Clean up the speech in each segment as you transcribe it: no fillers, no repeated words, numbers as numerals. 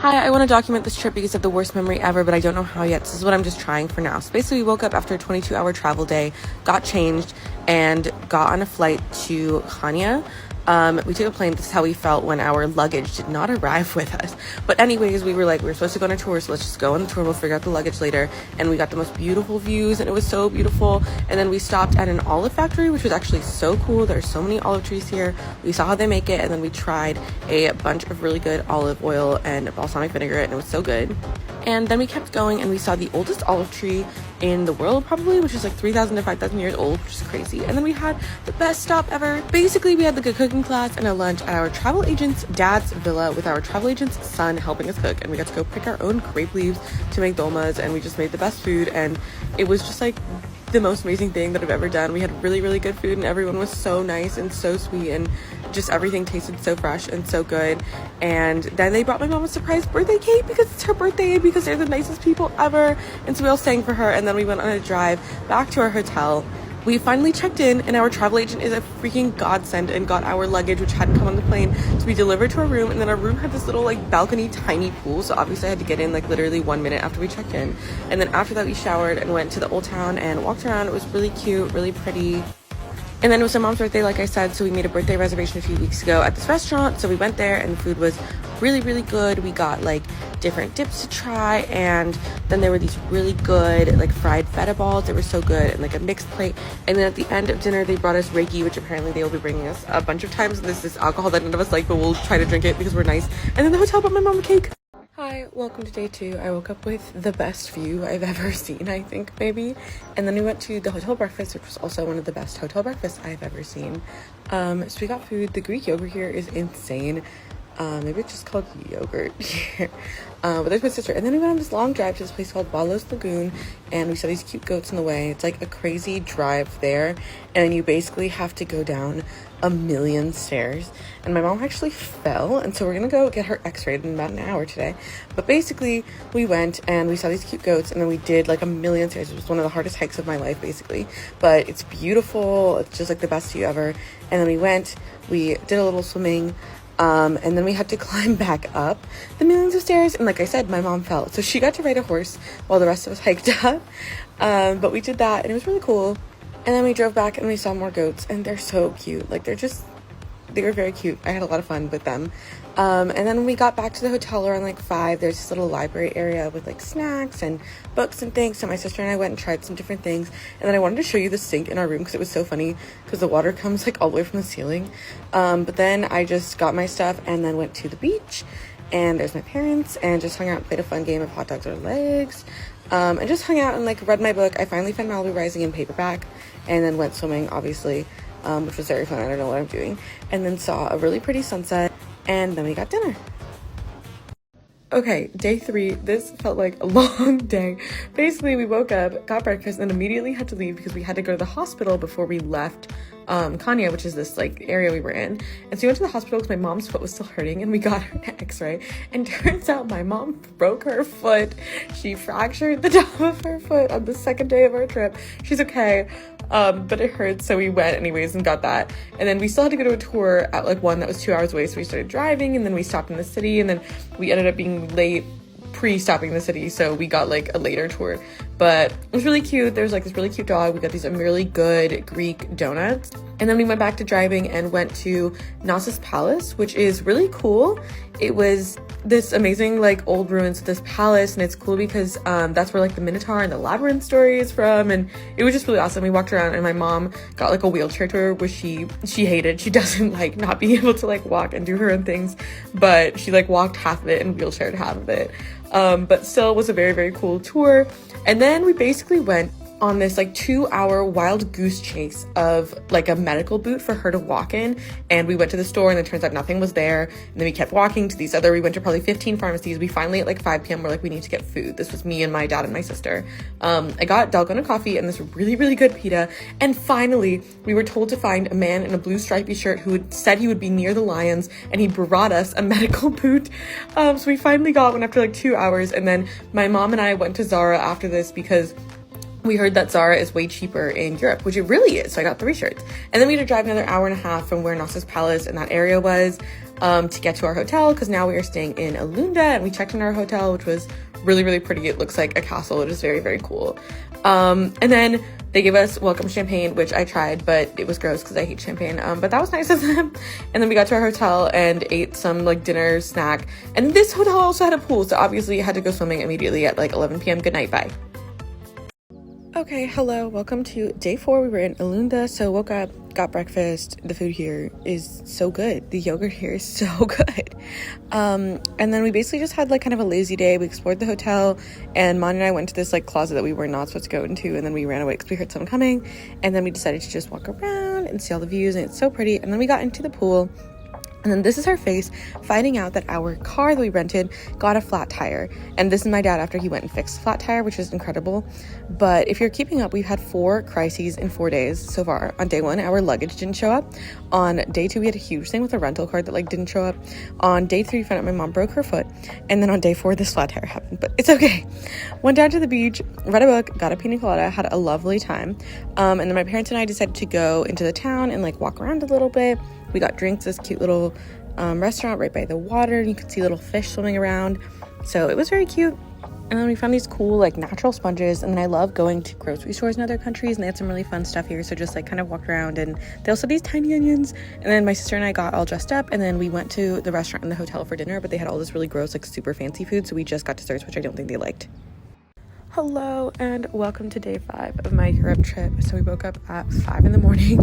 Hi, I want to document this trip because I have the worst memory ever, but I don't know how yet. This is what I'm just trying for now. So basically, we woke up after a 22-hour travel day, got changed, and got on a flight to Chania. We took a plane. This is how we felt when our luggage did not arrive with us. But anyways, we were supposed to go on a tour, so let's just go on the tour. We'll figure out the luggage later. And we got the most beautiful views, and it was so beautiful. And then we stopped at an olive factory, which was actually so cool. There's so many olive trees here. We saw how they make it, and then we tried a bunch of really good olive oil and balsamic vinegar, and it was so good. And then we kept going, and we saw the oldest olive tree in the world, probably, which is like 3,000 to 5,000 years old, which is crazy. And then we had the best stop ever. Basically, we had the good cooking class and a lunch at our travel agent's dad's villa with our travel agent's son helping us cook. And we got to go pick our own grape leaves to make dolmas, and we just made the best food. And it was just like the most amazing thing that I've ever done. We had really, really good food, and everyone was so nice and so sweet, and just everything tasted so fresh and so good. And then they brought my mom a surprise birthday cake because it's her birthday and because they're the nicest people ever. And so we all sang for her, and then we went on a drive back to our hotel. We finally checked in, and our travel agent is a freaking godsend and got our luggage, which hadn't come on the plane, to be delivered to our room. And then our room had this little balcony tiny pool, so obviously I had to get in literally 1 minute after we checked in. And then after that we showered and went to the old town and walked around. It was really cute, really pretty. And then it was my mom's birthday, like I said, so we made a birthday reservation a few weeks ago at this restaurant. So we went there, and the food was really, really good. We got different dips to try, and then there were these really good fried feta balls that were so good, and a mixed plate. And then at the end of dinner they brought us reiki, which apparently they will be bringing us a bunch of times. And this is alcohol that none of us like, but we'll try to drink it because we're nice. And then the hotel brought my mom a cake. Hi, welcome to day 2. I woke up with the best view I've ever seen, I think, maybe. And then we went to the hotel breakfast, which was also one of the best hotel breakfasts I've ever seen. So we got food. The Greek yogurt here is insane. Maybe it's just called yogurt here. But there's my sister. And then we went on this long drive to this place called Walos Lagoon, and we saw these cute goats in the way. It's a crazy drive there, and you basically have to go down a million stairs. And my mom actually fell, and so we're gonna go get her x-rayed in about an hour today. But basically, we went and we saw these cute goats, and then we did a million stairs. It was one of the hardest hikes of my life, basically. But it's beautiful. It's just the best view ever. And then we did a little swimming. And then we had to climb back up the millions of stairs. And like I said, my mom fell. So she got to ride a horse while the rest of us hiked up. But we did that, and it was really cool. And then we drove back, and we saw more goats, and they're so cute. They were very cute. I had a lot of fun with them. And then when we got back to the hotel around 5, there's this little library area with snacks and books and things. So my sister and I went and tried some different things. And then I wanted to show you the sink in our room because it was so funny because the water comes all the way from the ceiling. But then I just got my stuff and then went to the beach. And there's my parents, and just hung out and played a fun game of hot dogs or legs. And just hung out and read my book. I finally found Malibu Rising in paperback, and then went swimming, obviously, which was very fun. I don't know what I'm doing. And then saw a really pretty sunset, and then we got dinner. Okay, day 3. This felt like a long day. Basically, we woke up, got breakfast, and then immediately had to leave because we had to go to the hospital before we left Chania, which is this area we were in. And so we went to the hospital because my mom's foot was still hurting, and we got her an x-ray. And turns out my mom broke her foot. She fractured the top of her foot on the second day of our trip. She's okay, but it hurts, so we went anyways and got that. And then we still had to go to a tour at one that was 2 hours away, so we started driving, and then we stopped in the city, and then we ended up being late pre-stopping the city, so we got a later tour. But it was really cute. There's this really cute dog. We got these really good Greek donuts. And then we went back to driving and went to Naxos Palace, which is really cool. It was this amazing old ruins of this palace, and it's cool because that's where the Minotaur and the Labyrinth story is from, and it was just really awesome. We walked around, and my mom got a wheelchair tour, which she hated. She doesn't not being able to walk and do her own things, but she walked half of it and wheelchaired half of it. But still was a very, very cool tour. And then we basically went on this 2-hour wild goose chase of a medical boot for her to walk in. And we went to the store, and it turns out nothing was there. And then we kept walking to we went to probably 15 pharmacies. We finally at 5 p.m. were we need to get food. This was me and my dad and my sister. I got dalgona coffee and this really, really good pita. And finally we were told to find a man in a blue stripy shirt who had said he would be near the lions, and he brought us a medical boot. So we finally got one after 2 hours. And then my mom and I went to Zara after this because we heard that Zara is way cheaper in Europe, which it really is. So I got 3 shirts. And then we had to drive another hour and a half from where Naxos Palace and that area was. to get to our hotel, because now we are staying in Elounda, and we checked in our hotel, which was really, really pretty. It looks like a castle. It is very, very cool. And then they gave us welcome champagne, which I tried, but it was gross because I hate champagne. But that was nice of them. And then we got to our hotel and ate some like dinner snack. And this hotel also had a pool, so obviously I had to go swimming immediately at like 11 p.m. Good night, bye. Okay, hello, welcome to day 4. We were in Elounda, so woke up, got breakfast. The food here is so good. The yogurt here is so good. And then we basically just had like kind of a lazy day. We explored the hotel, and Mon and I went to this like closet that we were not supposed to go into, and then we ran away because we heard someone coming, and then we decided to just walk around and see all the views, and it's so pretty. And then we got into the pool. And then this is our face finding out that our car that we rented got a flat tire. And this is my dad after he went and fixed the flat tire, which is incredible. But if you're keeping up, we've had 4 crises in 4 days so far. On day 1, our luggage didn't show up. On day 2, we had a huge thing with a rental car that like didn't show up. On day 3, we found out my mom broke her foot. And then on day 4, this flat tire happened. But it's okay. Went down to the beach, read a book, got a pina colada, had a lovely time. And then my parents and I decided to go into the town and like walk around a little bit. We got drinks, this cute little restaurant right by the water, and you could see little fish swimming around. So it was very cute. And then we found these cool like natural sponges, and then I love going to grocery stores in other countries, and they had some really fun stuff here. So just like kind of walked around, and they also had these tiny onions. And then my sister and I got all dressed up, and then we went to the restaurant in the hotel for dinner, but they had all this really gross like super fancy food, so we just got desserts, which I don't think they liked. Hello and welcome to day 5 of my Europe trip. So we woke up at 5 in the morning,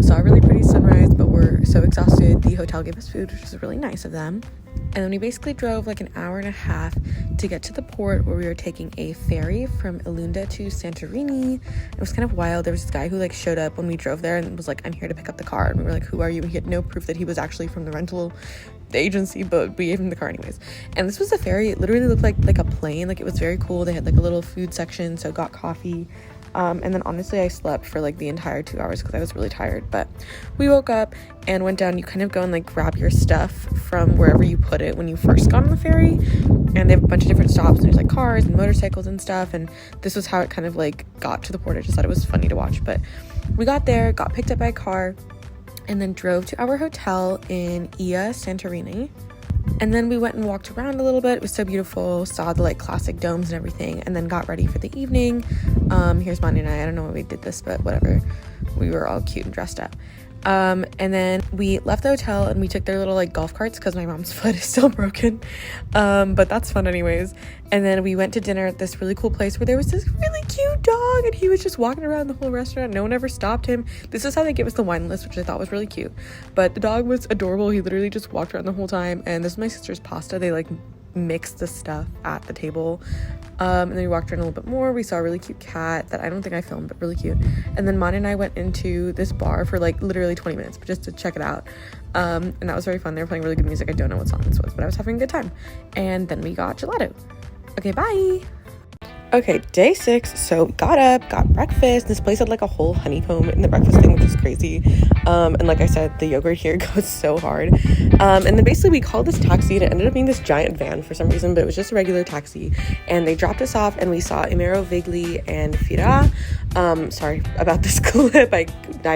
saw a really pretty sunrise, but we're so exhausted. The hotel gave us food, which was really nice of them. And then we basically drove like an hour and a half to get to the port, where we were taking a ferry from Elounda to Santorini. It was kind of wild. There was this guy who like showed up when we drove there and was like, I'm here to pick up the car. And we were like, who are you? And he had no proof that he was actually from the rental agency, but we gave him the car anyways. And this was a ferry. It literally looked like a plane. Like it was very cool. They had like a little food section, so got coffee. And then honestly I slept for like the entire 2 hours because I was really tired. But we woke up and went down. You kind of go and like grab your stuff from wherever you put it when you first got on the ferry, and they have a bunch of different stops, and there's like cars and motorcycles and stuff, and this was how it kind of like got to the port. I just thought it was funny to watch. But we got there, got picked up by a car, and then drove to our hotel in Santorini. And then we went and walked around a little bit. It was so beautiful. Saw the like classic domes and everything, and then got ready for the evening. Here's Monty and I don't know why we did this, but whatever. We were all cute and dressed up. And then we left the hotel and we took their little like golf carts because my mom's foot is still broken. But that's fun anyways. And then we went to dinner at this really cool place where there was this really cute dog, and he was just walking around the whole restaurant. No one ever stopped him. This is how they give us the wine list, which I thought was really cute. But the dog was adorable. He literally just walked around the whole time. And this is my sister's pasta. They like mixed the stuff at the table. And then we walked around a little bit more. We saw a really cute cat that I don't think I filmed, but really cute. And then Mon and I went into this bar for like literally 20 minutes, but just to check it out. And that was very fun. They were playing really good music. I don't know what song this was, but I was having a good time. And then we got gelato. Okay, bye. Okay, day 6. So got up, got breakfast. This place had like a whole honeycomb in the breakfast thing, which is crazy. And like I said, the yogurt here goes so hard. And then basically we called this taxi, and it ended up being this giant van for some reason, but it was just a regular taxi. And they dropped us off, and we saw Imero Vigli and Fira. Sorry about this clip, I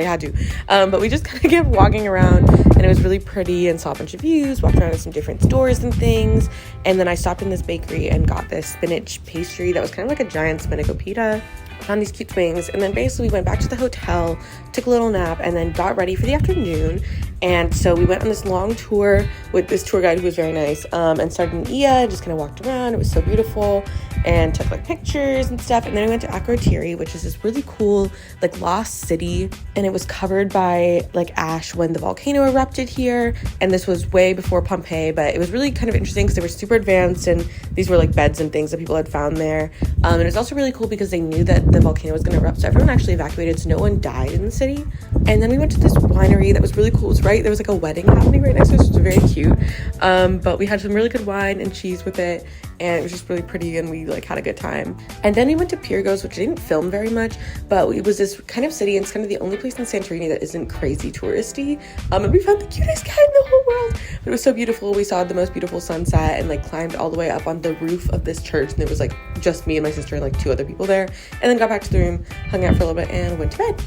had to. But we just kind of kept walking around, and it was really pretty, and saw a bunch of views, walked around to some different stores and things. And then I stopped in this bakery and got this spinach pastry that was kind of like a giant spanakopita. Found these cute swings, and then basically we went back to the hotel, took a little nap, and then got ready for the afternoon. And so we went on this long tour with this tour guide who was very nice, and started in Ia, just kind of walked around. It was so beautiful, and took like pictures and stuff. And then we went to Akrotiri, which is this really cool like lost city, and it was covered by like ash when the volcano erupted here. And this was way before Pompeii, but it was really kind of interesting because they were super advanced, and these were like beds and things that people had found there. And it was also really cool because they knew that the volcano was going to erupt, so everyone actually evacuated, so no one died in the city. And then we went to this winery that was really cool. It was there was like a wedding happening right next to us, which was very cute. But we had some really good wine and cheese with it, and it was just really pretty, and we like had a good time. And then we went to Pyrgos, which I didn't film very much, but it was this kind of city, and it's kind of the only place in Santorini that isn't crazy touristy. And we found the cutest cat in the whole world. But it was so beautiful. We saw the most beautiful sunset, and like climbed all the way up on the roof of this church, and there was like just me and my sister and like 2 other people there. And then got back to the room, hung out for a little bit, and went to bed.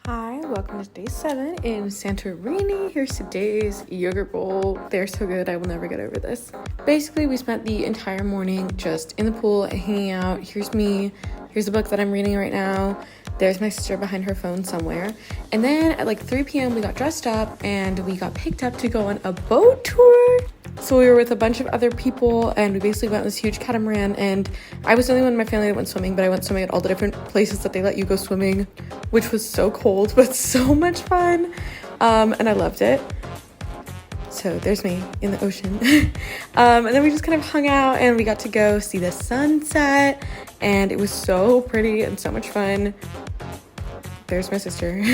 Hi, welcome to day 7 in Santorini. Here's today's yogurt bowl. They're so good, I will never get over this. Basically, we spent the entire morning just in the pool, hanging out. Here's me, here's the book that I'm reading right now. There's my sister behind her phone somewhere. And then at like 3 p.m. we got dressed up and we got picked up to go on a boat tour. So we were with a bunch of other people and we basically went on this huge catamaran, and I was the only one in my family that went swimming, but I went swimming at all the different places that they let you go swimming, which was so cold but so much fun, and I loved it. So there's me in the ocean. And then we just kind of hung out and we got to go see the sunset, and it was so pretty and so much fun. There's my sister.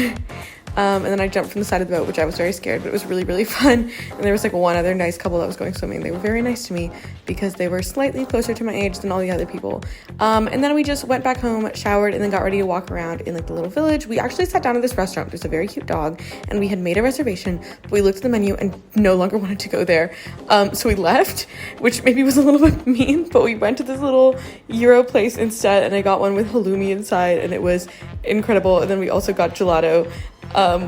And then I jumped from the side of the boat, which I was very scared, but it was really, really fun. And there was like one other nice couple that was going swimming. They were very nice to me because they were slightly closer to my age than all the other people. And then we just went back home, showered, and then got ready to walk around in like the little village. We actually sat down at this restaurant. There's a very cute dog, and we had made a reservation, but we looked at the menu and no longer wanted to go there. So we left, which maybe was a little bit mean, but we went to this little Euro place instead, and I got one with halloumi inside, and it was incredible. And then we also got gelato,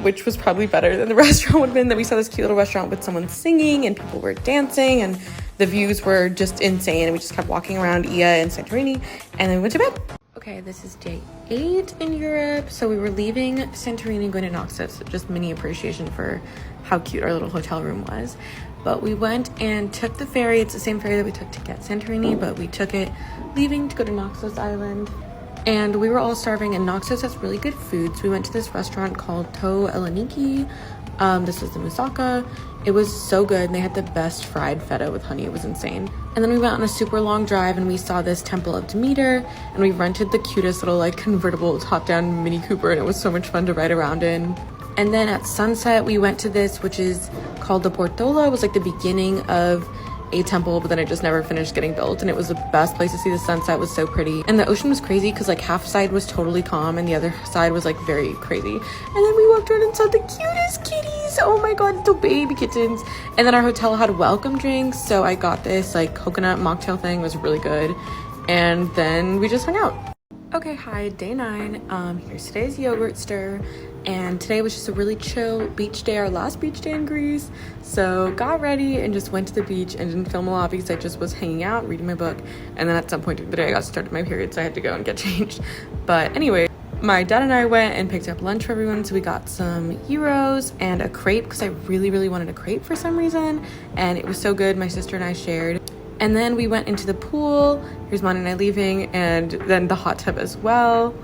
which was probably better than the restaurant would have been. Then we saw this cute little restaurant with someone singing and people were dancing and the views were just insane, and we just kept walking around Ia and Santorini, and then we went to bed. Okay, this is day 8 in Europe. So we were leaving Santorini, going to Naxos. Just mini appreciation for how cute our little hotel room was. But we went and took the ferry. It's the same ferry that we took to get Santorini, but we took it leaving to go to Naxos Island. And we were all starving, and Naxos has really good food. So we went to this restaurant called To Eleniki. This was the moussaka. It was so good, and they had the best fried feta with honey. It was insane. And then we went on a super long drive, and we saw this temple of Demeter, and we rented the cutest little like convertible top-down Mini Cooper, and it was so much fun to ride around in. And then at sunset, we went to this, which is called the Portola. It was like the beginning of a temple, but then it just never finished getting built, and it was the best place to see the sunset. It was so pretty, and the ocean was crazy because like half side was totally calm and the other side was like very crazy. And then we walked around and saw the cutest kitties. Oh my god, little baby kittens. And then our hotel had welcome drinks, so I got this like coconut mocktail thing. It was really good, and then we just hung out. Okay, hi, day 9. Here's today's yogurt stir. And today was just a really chill beach day, our last beach day in Greece. So got ready and just went to the beach and didn't film a lot because I just was hanging out, reading my book. And then at some point during the day I got started my period, so I had to go and get changed. But anyway, my dad and I went and picked up lunch for everyone. So we got some gyros and a crepe because I really, really wanted a crepe for some reason. And it was so good. My sister and I shared. And then we went into the pool. Here's Mon and I leaving, and then the hot tub as well.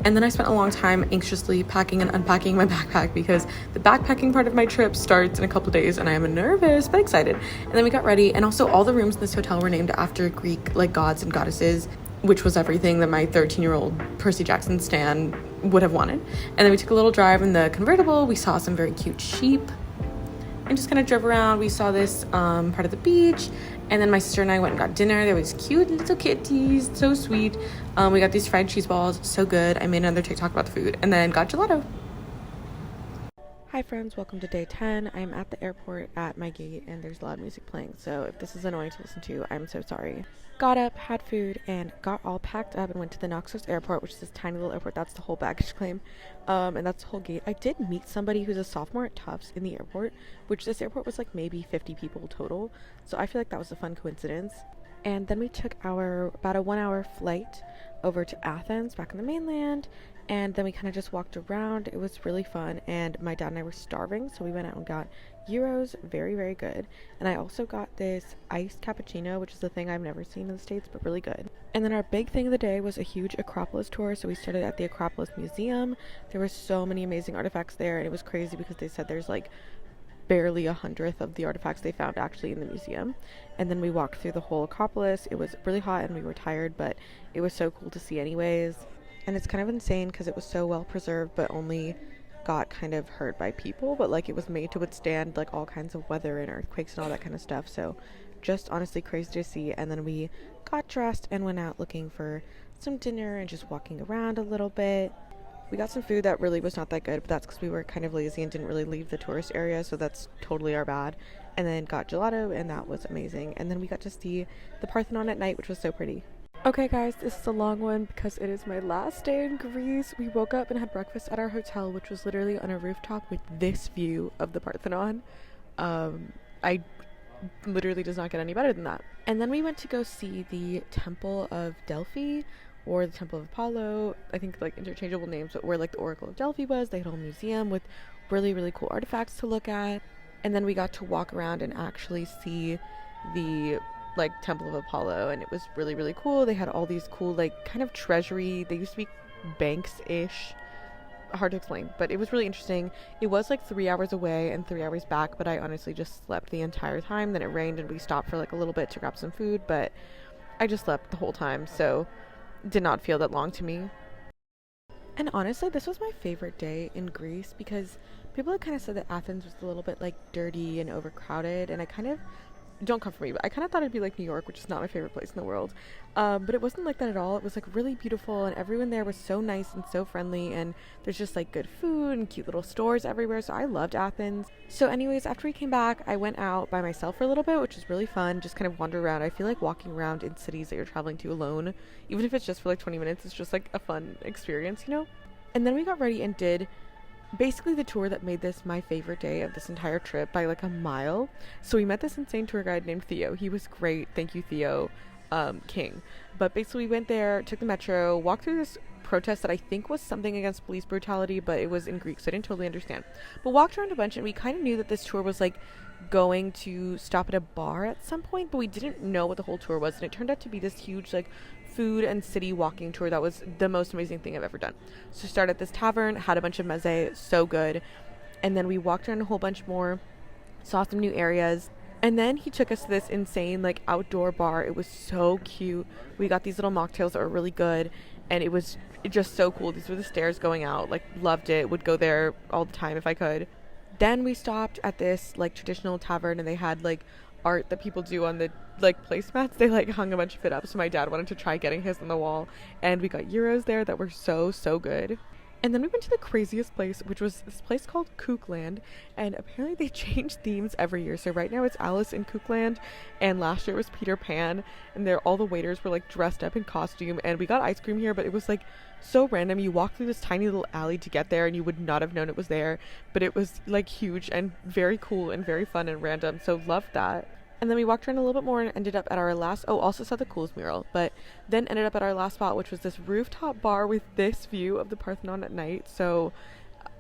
And then I spent a long time anxiously packing and unpacking my backpack because the backpacking part of my trip starts in a couple of days, and I am nervous but excited. And then we got ready, and also all the rooms in this hotel were named after Greek like gods and goddesses, which was everything that my 13-year-old Percy Jackson stan would have wanted. And then we took a little drive in the convertible. We saw some very cute sheep and just kind of drove around. We saw this part of the beach, and then my sister and I went and got dinner. There was cute little kitties, so sweet. We got these fried cheese balls, so good. I made another TikTok about the food, and then got gelato. Hi friends, welcome to day 10. I'm at the airport at my gate, and there's loud music playing, so if this is annoying to listen to, I'm so sorry. Got up, had food, and got all packed up and went to the Naxos airport, which is this tiny little airport. That's the whole baggage claim, and that's the whole gate. I did meet somebody who's a sophomore at Tufts in the airport, which this airport was like maybe 50 people total, so I feel like that was a fun coincidence. And then we took about a 1-hour flight over to Athens, back on the mainland, and then we kind of just walked around. It was really fun, and my dad and I were starving, so we went out and got gyros, very, very good. And I also got this iced cappuccino, which is the thing I've never seen in the States, but really good. And then our big thing of the day was a huge Acropolis tour, so we started at the Acropolis Museum. There were so many amazing artifacts there, and it was crazy because they said there's like barely 100th of the artifacts they found actually in the museum. And then we walked through the whole Acropolis. It was really hot and we were tired, but it was so cool to see anyways. And it's kind of insane because it was so well preserved, but only got kind of hurt by people, but like it was made to withstand like all kinds of weather and earthquakes and all that kind of stuff. So just honestly crazy to see. And then we got dressed and went out looking for some dinner and just walking around a little bit. We got some food that really was not that good, but that's because we were kind of lazy and didn't really leave the tourist area, so that's totally our bad. And then got gelato, and that was amazing. And then we got to see the Parthenon at night, which was so pretty. Okay guys, this is a long one because it is my last day in Greece. We woke up and had breakfast at our hotel, which was literally on a rooftop with this view of the Parthenon. I literally does not get any better than that. And then we went to go see the Temple of Delphi or the Temple of Apollo. I think like interchangeable names, but where like the Oracle of Delphi was. They had a whole museum with really, really cool artifacts to look at. And then we got to walk around and actually see the like Temple of Apollo, and it was really, really cool. They had all these cool like kind of treasury, they used to be banks-ish, hard to explain, but it was really interesting. It was like 3 hours away and 3 hours back, but I honestly just slept the entire time. Then it rained and we stopped for like a little bit to grab some food, but I just slept the whole time, so it did not feel that long to me. And honestly, this was my favorite day in Greece because people had kind of said that Athens was a little bit like dirty and overcrowded, and I kind of don't come for me, but I kind of thought it'd be like New York, which is not my favorite place in the world. But it wasn't like that at all. It was like really beautiful, and everyone there was so nice and so friendly, and there's just like good food and cute little stores everywhere. So I loved Athens. So anyways, after we came back, I went out by myself for a little bit, which was really fun. Just kind of wander around. I feel like walking around in cities that you're traveling to alone, even if it's just for like 20 minutes, it's just like a fun experience, you know? And then we got ready and did basically the tour that made this my favorite day of this entire trip by like a mile. So we met this insane tour guide named Theo. He was great. Thank you, Theo. King. But basically we went there, took the metro, walked through this protest that I think was something against police brutality, but it was in Greek, so I didn't totally understand. But walked around a bunch, and we kind of knew that this tour was like going to stop at a bar at some point, but we didn't know what the whole tour was, and it turned out to be this huge like food and city walking tour that was the most amazing thing I've ever done. So started at this tavern, had a bunch of meze, so good, and then we walked around a whole bunch more, saw some new areas, and then he took us to this insane like outdoor bar. It was so cute. We got these little mocktails that were really good, and it was just so cool. These were the stairs going out. Like, loved it. Would go there all the time if I could. Then we stopped at this like traditional tavern, and they had like art that people do on the like placemats. They like hung a bunch of it up, so my dad wanted to try getting his on the wall, and we got euros there that were so good. And then we went to the craziest place, which was this place called Kookland, and apparently they change themes every year. So right now it's Alice in Kookland, and last year it was Peter Pan, and there all the waiters were like dressed up in costume, and we got ice cream here, but it was like so random. You walk through this tiny little alley to get there, and you would not have known it was there, but it was like huge and very cool and very fun and random, so loved that. And then we walked around a little bit more and ended up at our last, also saw the coolest mural, but then ended up at our last spot, which was this rooftop bar with this view of the Parthenon at night. So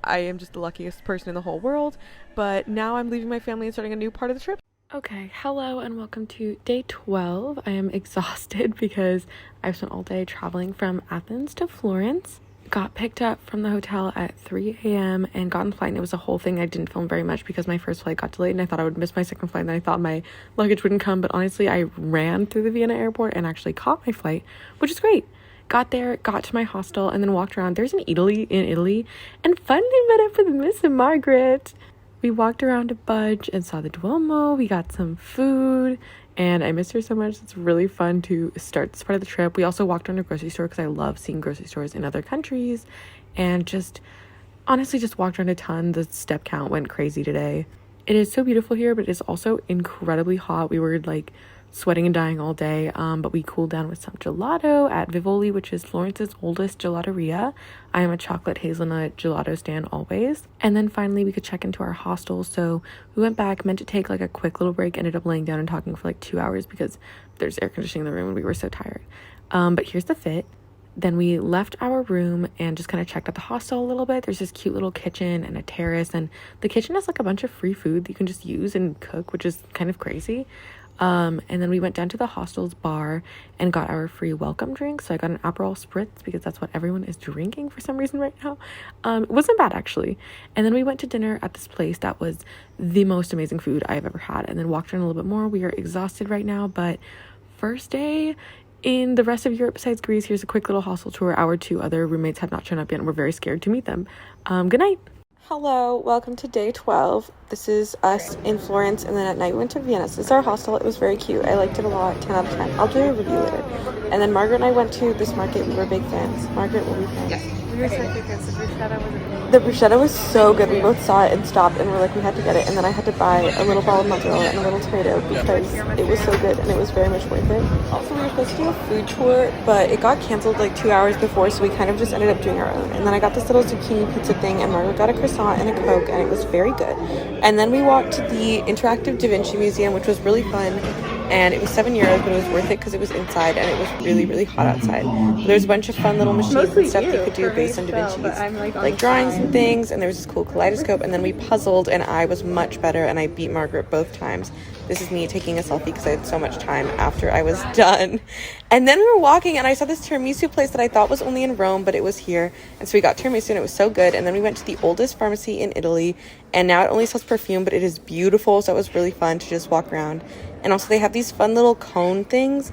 I am just the luckiest person in the whole world. But now I'm leaving my family and starting a new part of the trip. Okay, hello and welcome to day 12. I am exhausted because I've spent all day traveling from Athens to Florence. Got picked up from the hotel at 3 a.m. and got on the flight, and it was a whole thing. I didn't film very much because my first flight got delayed, and I thought I would miss my second flight, and then I thought my luggage wouldn't come, but honestly I ran through the Vienna airport and actually caught my flight, which is great. Got there, got to my hostel, and then walked around. There's an Italy in Italy, and finally met up with Miss and Margaret. We walked around a bunch and saw the Duomo. We got some food, and I miss her so much. It's really fun to start this part of the trip. We also walked around a grocery store because I love seeing grocery stores in other countries, and just honestly just walked around a ton. The step count went crazy today. It is so beautiful here, but it's also incredibly hot. We were like sweating and dying all day, but we cooled down with some gelato at Vivoli, which is Florence's oldest gelateria. I am a chocolate hazelnut gelato stan always. And then finally we could check into our hostel, so we went back, meant to take like a quick little break, ended up laying down and talking for like 2 hours because there's air conditioning in the room and we were so tired. But here's the fit. Then we left our room and just kind of checked out the hostel a little bit. There's this cute little kitchen and a terrace, and the kitchen has like a bunch of free food that you can just use and cook, which is kind of crazy. And then we went down to the hostel's bar and got our free welcome drink. So I got an Aperol Spritz because that's what everyone is drinking for some reason right now. It wasn't bad actually. And then we went to dinner at this place that was the most amazing food I've ever had, and then walked around a little bit more. We are exhausted right now, but first day in the rest of Europe besides Greece. Here's a quick little hostel tour. Our 2 other roommates have not shown up yet, and we're very scared to meet them. Good night. Hello, welcome to day 12. This is us in Florence, and then at night we went to Vienna. So this is our hostel. It was very cute. I liked it a lot. 10 out of 10. I'll do a review later. And then Margaret and I went to this market. We were big fans. Margaret, will be fans. Yes. We were so because the bruschetta was amazing. The bruschetta was so good. We both saw it and stopped and we're like, we had to get it. And then I had to buy a little ball of mozzarella and a little tomato because it was so good and it was very much worth it. Also, we were supposed to do a food tour, but it got canceled like 2 hours before, so we kind of just ended up doing our own. And then I got this little zucchini pizza thing and Margaret got a croissant and a Coke and it was very good. And then we walked to the interactive Da Vinci Museum, which was really fun. And it was €7, but it was worth it because it was inside and it was really, really hot outside. But there was a bunch of fun little machines and stuff you could do based on Da Vinci's, like drawings and things. And there was this cool kaleidoscope. And then we puzzled, and I was much better, and I beat Margaret both times. This is me taking a selfie because I had so much time after I was done. And then we were walking, and I saw this tiramisu place that I thought was only in Rome, but it was here. And so we got tiramisu, and it was so good. And then we went to the oldest pharmacy in Italy, and now it only sells perfume, but it is beautiful. So it was really fun to just walk around. And also they have these fun little cone things,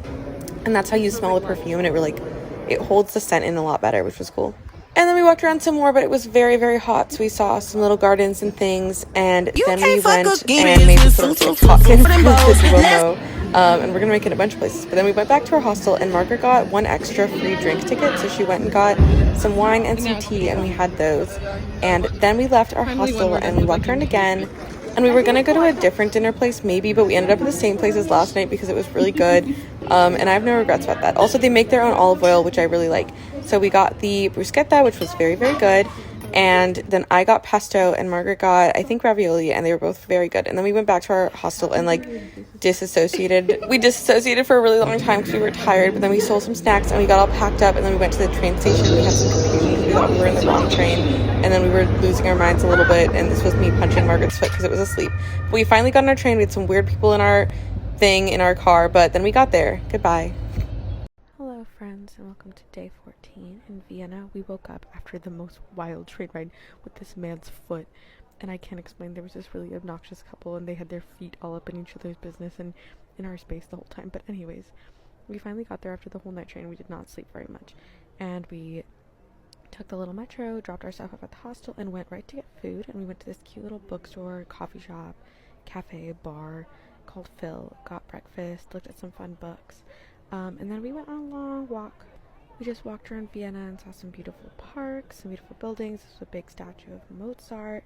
and that's how you smell the perfume, and it holds the scent in a lot better, which was cool. And then we walked around some more, but it was very, very hot, so we saw some little gardens and things, and then we went and made this little cocktail and we're gonna make it a bunch of places. But then we went back to our hostel, and Margaret got one extra free drink ticket, so she went and got some wine and some tea, and we had those. And then we left our hostel and we walked around again. And we were going to go to a different dinner place maybe, but we ended up at the same place as last night because it was really good. And I have no regrets about that. Also, they make their own olive oil, which I really like. So we got the bruschetta, which was very, very good. And then I got pesto and Margaret got, I think, ravioli, and they were both very good. And then we went back to our hostel and disassociated. We disassociated for a really long time because we were tired, but then we stole some snacks and we got all packed up, and then we went to the train station. We had some confusion. We thought we were in the wrong train, and then we were losing our minds a little bit, and this was me punching Margaret's foot because it was asleep. But we finally got on our train. We had some weird people in our car, but then we got there. Goodbye. Hello friends, and welcome to day 14 in Vienna. We woke up after the most wild train ride with this man's foot, and I can't explain. There was this really obnoxious couple, and they had their feet all up in each other's business and in our space the whole time. But anyways, we finally got there after the whole night train. We did not sleep very much, and we took the little metro, dropped our stuff off at the hostel, and went right to get food. And we went to this cute little bookstore, coffee shop, cafe, bar called Phil, got breakfast, looked at some fun books. And then we went on a long walk. We just walked around Vienna and saw some beautiful parks, some beautiful buildings. This was a big statue of Mozart,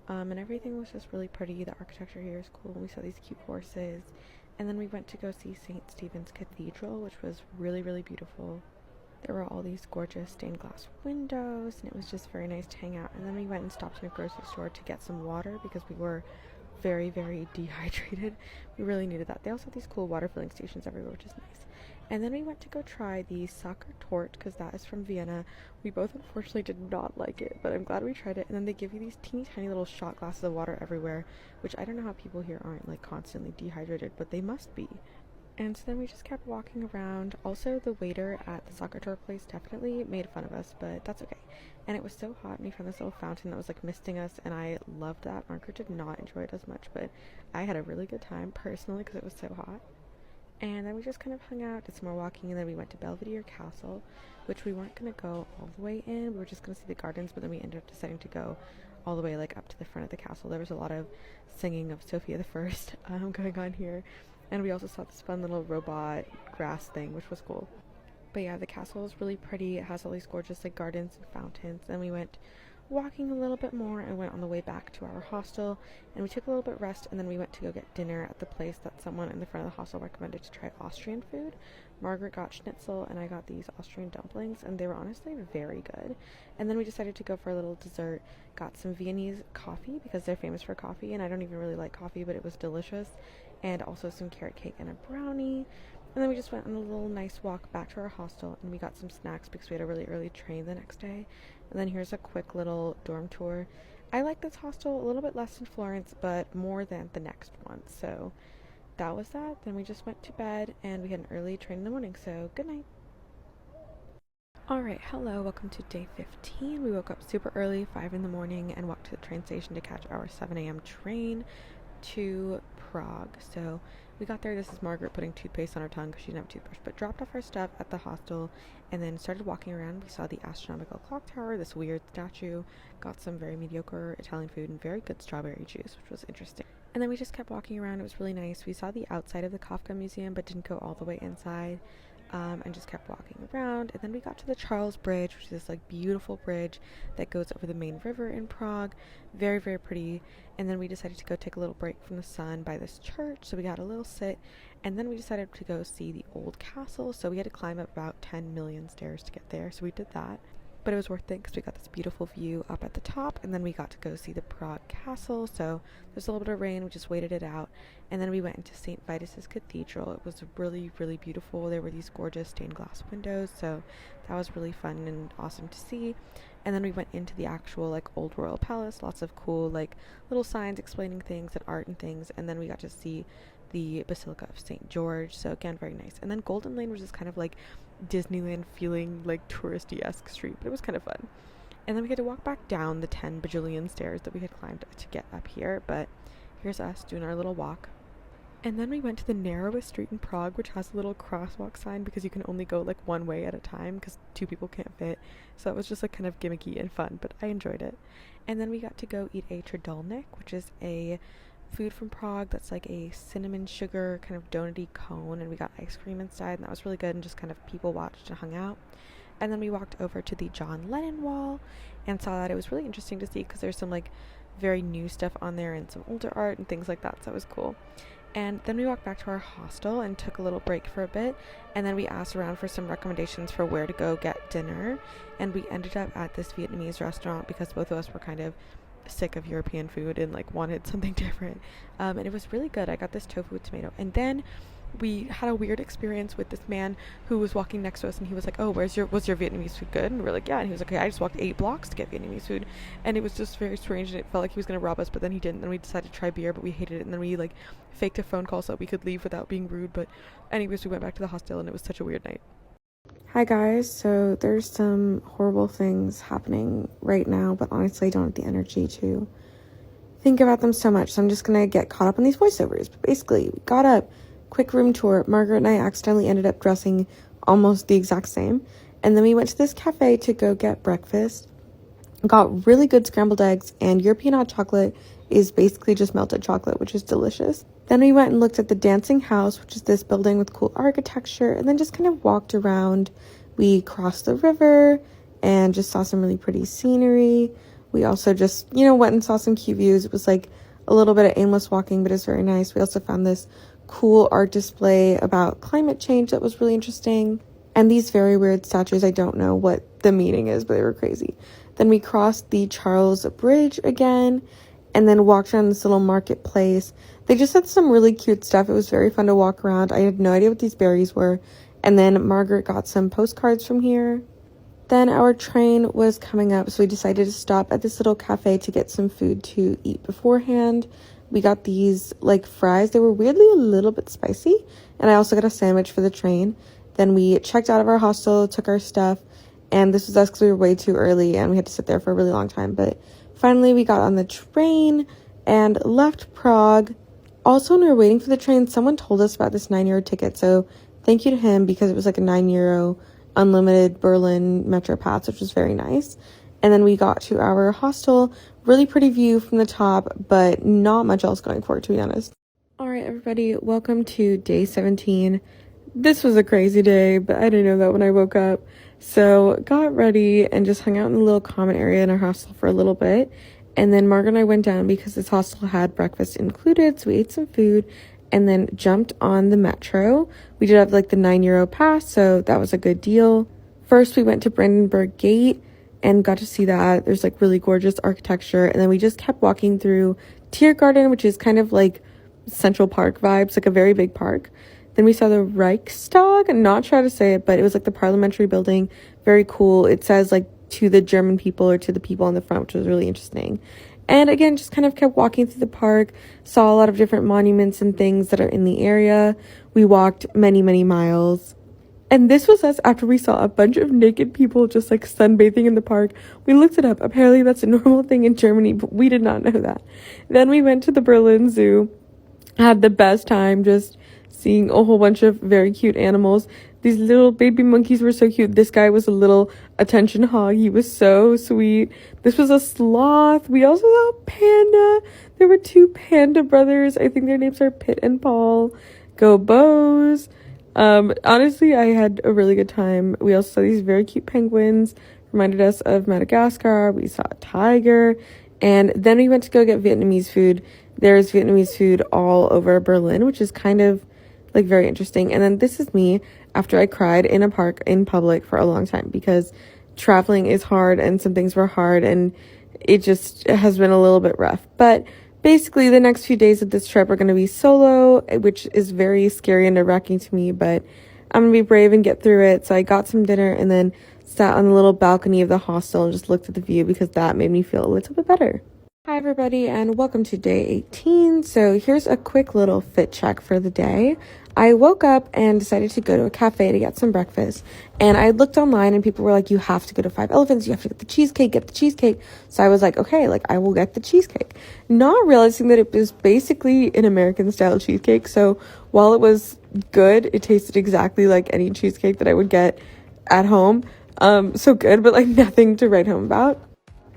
and everything was just really pretty. The architecture here is cool. We saw these cute horses, and then we went to go see St. Stephen's Cathedral, which was really, really beautiful. There were all these gorgeous stained glass windows, and it was just very nice to hang out. And then we went and stopped in a grocery store to get some water because we were very, very dehydrated. We really needed that. They also have these cool water filling stations everywhere, which is nice. And then we went to go try the soccer torte because that is from Vienna. We both unfortunately did not like it, but I'm glad we tried it. And then they give you these teeny tiny little shot glasses of water everywhere, which I don't know how people here aren't constantly dehydrated, but they must be. And so then we just kept walking around. Also, the waiter at the soccer torte place definitely made fun of us, but that's okay. And it was so hot, and we found this little fountain that was misting us, and I loved that. Margaret did not enjoy it as much, but I had a really good time personally because it was so hot. And then we just kind of hung out, did some more walking, and then we went to Belvedere Castle, which we weren't going to go all the way in. We were just going to see the gardens, but then we ended up deciding to go all the way up to the front of the castle. There was a lot of singing of Sophia the First going on here. And we also saw this fun little robot grass thing, which was cool. But yeah, the castle is really pretty. It has all these gorgeous gardens and fountains. Then we went walking a little bit more and went on the way back to our hostel, and we took a little bit rest, and then we went to go get dinner at the place that someone in the front of the hostel recommended to try Austrian food. Margaret got schnitzel and I got these Austrian dumplings, and they were honestly very good. And then we decided to go for a little dessert, got some Viennese coffee because they're famous for coffee, and I don't even really like coffee, but it was delicious, and also some carrot cake and a brownie. And then we just went on a little nice walk back to our hostel, and we got some snacks because we had a really early train the next day. And then here's a quick little dorm tour. I like this hostel a little bit less than Florence, but more than the next one. So that was that. Then we just went to bed, and we had an early train in the morning, so good night. Alright, hello, welcome to day 15. We woke up super early, 5 in the morning, and walked to the train station to catch our 7 a.m. train to Prague. So we got there. This is Margaret putting toothpaste on her tongue because she didn't have a toothbrush, but dropped off our stuff at the hostel and then started walking around. We saw the astronomical clock tower, this weird statue, got some very mediocre Italian food and very good strawberry juice, which was interesting. And then we just kept walking around. It was really nice. We saw the outside of the Kafka Museum but didn't go all the way inside. and just kept walking around. And then we got to the Charles Bridge, which is this like beautiful bridge that goes over the main river in Prague. Very, very pretty. And then we decided to go take a little break from the sun by this church, so we got a little sit. And then we decided to go see the old castle, so we had to climb up about 10 million stairs to get there, so we did that. But it was worth it because we got this beautiful view up at the top, and then we got to go see the Prague castle. So there's a little bit of rain, we just waited it out, and then we went into St. Vitus's Cathedral. It was really, really beautiful. There were these gorgeous stained glass windows, so that was really fun and awesome to see. And then we went into the actual like old royal palace, lots of cool like little signs explaining things and art and things, and then we got to see the Basilica of St. George, so again, very nice. And then Golden Lane was just kind of like Disneyland feeling, like touristy-esque street, but it was kind of fun. And then we had to walk back down the 10 bajillion stairs that we had climbed to get up here, but here's us doing our little walk. And then we went to the narrowest street in Prague, which has a little crosswalk sign because you can only go like one way at a time because two people can't fit. So it was just like kind of gimmicky and fun, but I enjoyed it. And then we got to go eat a tridolnik, which is a food from Prague that's like a cinnamon sugar kind of donut-y cone, and we got ice cream inside, and that was really good, and just kind of people watched and hung out. And then we walked over to the John Lennon wall and saw that. It was really interesting to see because there's some like very new stuff on there and some older art and things like that, so it was cool. And then we walked back to our hostel and took a little break for a bit, and then we asked around for some recommendations for where to go get dinner, and we ended up at this Vietnamese restaurant because both of us were kind of sick of European food and like wanted something different, and it was really good. I got this tofu with tomato, and then we had a weird experience with this man who was walking next to us, and he was like, oh, was your Vietnamese food good? And we were like, yeah. And he was like, okay, I just walked 8 blocks to get Vietnamese food, and it was just very strange, and it felt like he was gonna rob us, but then he didn't. Then we decided to try beer, but we hated it, and then we like faked a phone call so that we could leave without being rude. But anyways, we went back to the hostel, and it was such a weird night. Hi guys, so there's some horrible things happening right now, but honestly I don't have the energy to think about them so much, so I'm just gonna get caught up on these voiceovers. But basically, we got up, quick room tour. Margaret and I accidentally ended up dressing almost the exact same, and then we went to this cafe to go get breakfast. Got really good scrambled eggs, and European hot chocolate is basically just melted chocolate, which is delicious. Then we went and looked at the Dancing House, which is this building with cool architecture, and then just kind of walked around. We crossed the river and just saw some really pretty scenery. We also just, went and saw some cute views. It was like a little bit of aimless walking, but it's very nice. We also found this cool art display about climate change that was really interesting. And these very weird statues, I don't know what the meaning is, but they were crazy. Then we crossed the Charles Bridge again, and then walked around this little marketplace. They just had some really cute stuff. It was very fun to walk around. I had no idea what these berries were. And then Margaret got some postcards from here. Then our train was coming up, so we decided to stop at this little cafe to get some food to eat beforehand. We got these like fries. They were weirdly a little bit spicy. And I also got a sandwich for the train. Then we checked out of our hostel, took our stuff, and this was us because we were way too early and we had to sit there for a really long time. But finally, we got on the train and left Prague. Also, when we were waiting for the train, someone told us about this €9 ticket. So thank you to him, because it was like a €9 unlimited Berlin Metro pass, which was very nice. And then we got to our hostel. Really pretty view from the top, but not much else going for it, to be honest. All right, everybody, welcome to day 17. This was a crazy day, but I didn't know that when I woke up. So got ready and just hung out in the little common area in our hostel for a little bit. And then Margaret and I went down because this hostel had breakfast included. So we ate some food and then jumped on the metro. We did have like the €9 pass, so that was a good deal. First, we went to Brandenburg Gate and got to see that. There's like really gorgeous architecture. And then we just kept walking through Tiergarten, which is kind of like Central Park vibes, like a very big park. Then we saw the Reichstag. I'm not sure how to say it, but it was like the parliamentary building. Very cool. It says like to the German people or to the people on the front, which was really interesting. And again, just kind of kept walking through the park, saw a lot of different monuments and things that are in the area. We walked many, many miles. And this was us after we saw a bunch of naked people just like sunbathing in the park. We looked it up. Apparently that's a normal thing in Germany, but we did not know that. Then we went to the Berlin Zoo. Had the best time just seeing a whole bunch of very cute animals. These little baby monkeys were so cute. This guy was a little attention hog. He was so sweet. This was a sloth. We also saw a panda. There were 2 panda brothers. I think their names are Pit and Paul. Go Bows. Honestly, I had a really good time. We also saw these very cute penguins, reminded us of Madagascar. We saw a tiger, and then we went to go get Vietnamese food. There's Vietnamese food all over Berlin, which is kind of like very interesting. And then this is me after I cried in a park in public for a long time because traveling is hard and some things were hard and it just has been a little bit rough. But basically, the next few days of this trip are going to be solo, which is very scary and nerve-wracking to me, but I'm going to be brave and get through it. So I got some dinner and then sat on the little balcony of the hostel and just looked at the view because that made me feel a little bit better. Hi everybody and welcome to day 18. So here's a quick little fit check for the day. I woke up and decided to go to a cafe to get some breakfast, and I looked online and people were like, you have to go to Five Elephants, you have to get the cheesecake. So I was like, okay, like I will get the cheesecake, not realizing that it was basically an American style cheesecake. So while it was good, it tasted exactly like any cheesecake that I would get at home. So good, but like nothing to write home about.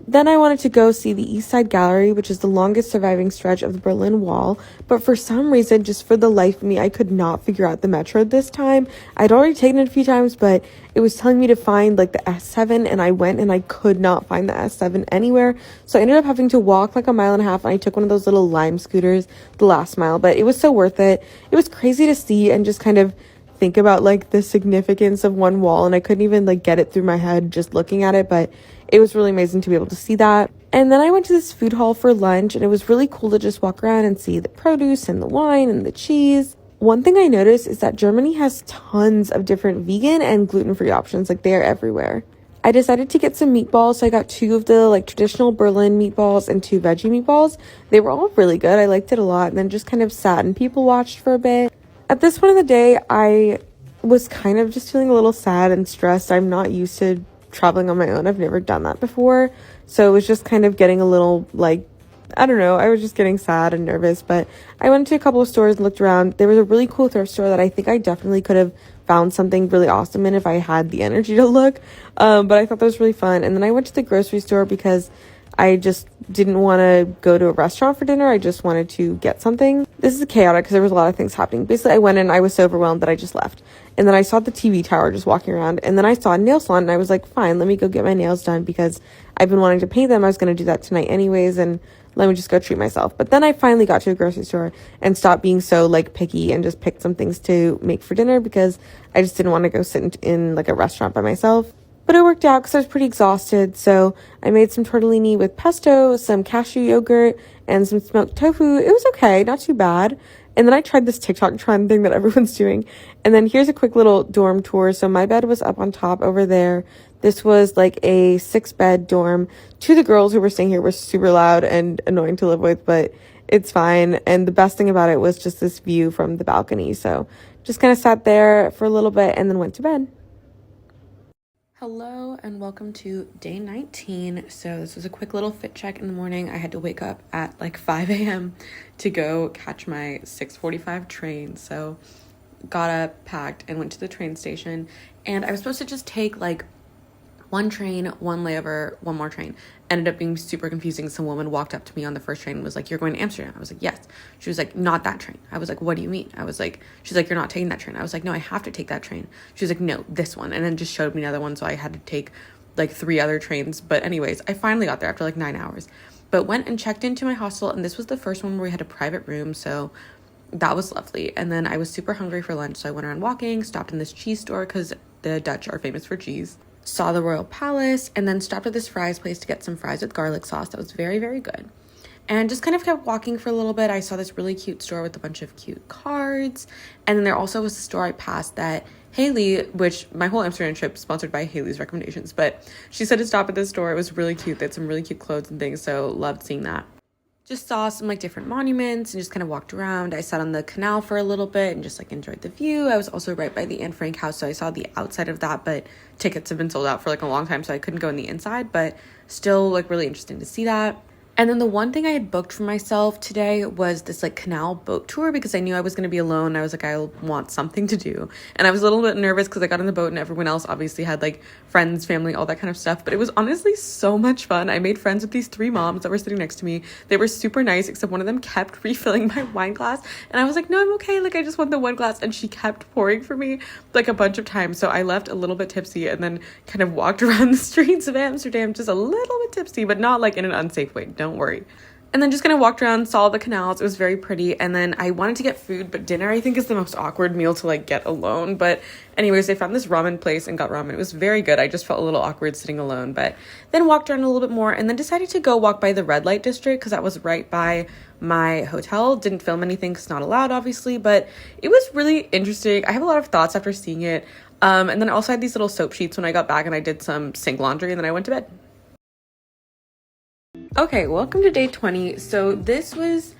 Then I wanted to go see the East Side Gallery, which is the longest surviving stretch of the Berlin Wall. But for some reason, just for the life of me, I could not figure out the metro this time. I'd already taken it a few times, but it was telling me to find like the S7, and I went and I could not find the S7 anywhere. So I ended up having to walk like a mile and a half, and I took one of those little Lime scooters the last mile, but it was so worth it. It was crazy to see and just kind of think about like the significance of one wall, and I couldn't even like get it through my head just looking at it, but it was really amazing to be able to see that. And then I went to this food hall for lunch, and it was really cool to just walk around and see the produce and the wine and the cheese. One thing I noticed is that Germany has tons of different vegan and gluten-free options. Like, they are everywhere. I decided to get some meatballs, so I got 2 of the like traditional Berlin meatballs and 2 veggie meatballs. They were all really good. I liked it a lot, and then just kind of sat and people watched for a bit. At this point of the day, I was kind of just feeling a little sad and stressed. I'm not used to traveling on my own. I've never done that before. So it was just kind of getting a little like, I don't know, I was just getting sad and nervous. But I went to a couple of stores and looked around. There was a really cool thrift store that I think I definitely could have found something really awesome in if I had the energy to look. But I thought that was really fun. And then I went to the grocery store because I just didn't want to go to a restaurant for dinner. I just wanted to get something. This is chaotic because there was a lot of things happening. Basically, I went in, I was so overwhelmed that I just left. And then I saw the TV tower just walking around. And then I saw a nail salon, and I was like, fine, let me go get my nails done because I've been wanting to paint them. I was going to do that tonight anyways, and let me just go treat myself. But then I finally got to a grocery store and stopped being so like picky and just picked some things to make for dinner because I just didn't want to go sit in like a restaurant by myself. But it worked out because I was pretty exhausted. So I made some tortellini with pesto, some cashew yogurt, and some smoked tofu. It was okay, not too bad. And then I tried this TikTok trend thing that everyone's doing. And then here's a quick little dorm tour. So my bed was up on top over there. This was like a 6-bed dorm. 2 of the girls who were staying here were super loud and annoying to live with, but it's fine. And the best thing about it was just this view from the balcony. So just kind of sat there for a little bit and then went to bed. Hello and welcome to day 19. So this was a quick little fit check in the morning. I had to wake up at like 5 a.m. to go catch my 6:45 train. So got up, packed, and went to the train station. And I was supposed to just take like one train, one layover, one more train. Ended up being super confusing. Some woman walked up to me on the first train and was like, you're going to Amsterdam? I was like, yes. She was like, not that train. I was like, what do you mean? She's like, you're not taking that train. I was like, no, I have to take that train. She was like, no, this one. And then just showed me another one. So I had to take like 3 other trains. But anyways, I finally got there after like 9 hours. But went and checked into my hostel. And this was the first one where we had a private room. So that was lovely. And then I was super hungry for lunch. So I went around walking, stopped in this cheese store because the Dutch are famous for cheese. Saw the Royal Palace, and then stopped at this fries place to get some fries with garlic sauce. That was very, very good. And just kind of kept walking for a little bit. I saw this really cute store with a bunch of cute cards. And then there also was a store I passed that Haley, which my whole Amsterdam trip sponsored by Haley's recommendations, but she said to stop at this store. It was really cute. They had some really cute clothes and things, so loved seeing that. Just saw some like different monuments and just kind of walked around. I sat on the canal for a little bit and just like enjoyed the view. I was also right by the Anne Frank house, so I saw the outside of that, but tickets have been sold out for like a long time, so I couldn't go in the inside, but still like really interesting to see that. And then the one thing I had booked for myself today was this like canal boat tour because I knew I was going to be alone. I was like, I want something to do. And I was a little bit nervous because I got on the boat and everyone else obviously had like friends, family, all that kind of stuff. But it was honestly so much fun. I made friends with these 3 moms that were sitting next to me. They were super nice, except one of them kept refilling my wine glass. And I was like, no, I'm okay. Like, I just want the one glass. And she kept pouring for me like a bunch of times. So I left a little bit tipsy and then kind of walked around the streets of Amsterdam just a little bit tipsy, but not like in an unsafe way. Don't worry. And then just kind of walked around, saw the canals. It was very pretty. And then I wanted to get food, but dinner I think is the most awkward meal to like get alone. But anyways, I found this ramen place and got ramen. It was very good. I just felt a little awkward sitting alone, but then walked around a little bit more and then decided to go walk by the red light district because that was right by my hotel. Didn't film anything because not allowed, obviously, but it was really interesting. I have a lot of thoughts after seeing it. And then I also had these little soap sheets when I got back and I did some sink laundry and then I went to bed. Okay, welcome to day 20. So this was